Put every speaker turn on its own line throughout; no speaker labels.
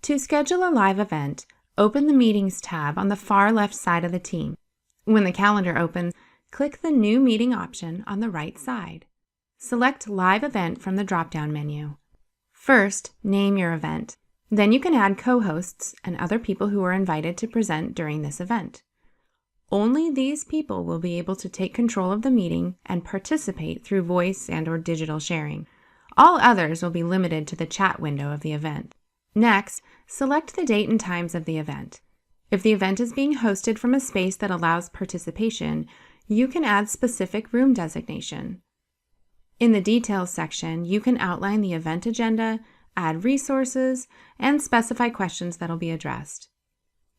To schedule a live event, open the Meetings tab on the far left side of the team. When the calendar opens, click the New Meeting option on the right side. Select Live Event from the drop-down menu. First, name your event. Then you can add co-hosts and other people who are invited to present during this event. Only these people will be able to take control of the meeting and participate through voice and/or digital sharing. All others will be limited to the chat window of the event. Next, select the date and times of the event. If the event is being hosted from a space that allows participation, you can add specific room designation. In the Details section, you can outline the event agenda, add resources, and specify questions that will be addressed.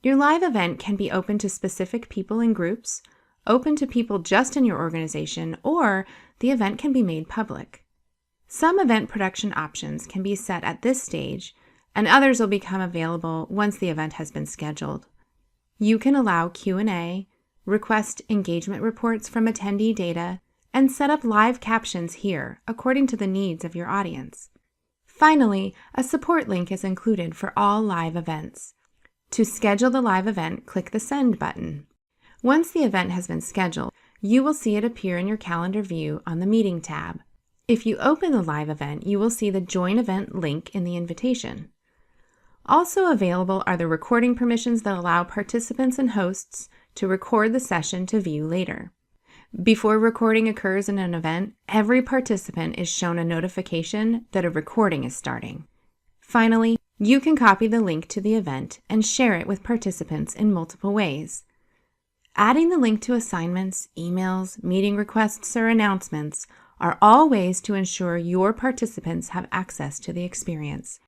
Your live event can be open to specific people in groups, open to people just in your organization, or the event can be made public. Some event production options can be set at this stage, and others will become available once the event has been scheduled. You can allow Q&A, request engagement reports from attendee data, and set up live captions here according to the needs of your audience. Finally, a support link is included for all live events. To schedule the live event, click the Send button. Once the event has been scheduled, you will see it appear in your calendar view on the Meeting tab. If you open the live event, you will see the Join Event link in the invitation. Also available are the recording permissions that allow participants and hosts to record the session to view later. Before recording occurs in an event, every participant is shown a notification that a recording is starting. Finally, you can copy the link to the event and share it with participants in multiple ways. Adding the link to assignments, emails, meeting requests, or announcements are all ways to ensure your participants have access to the experience.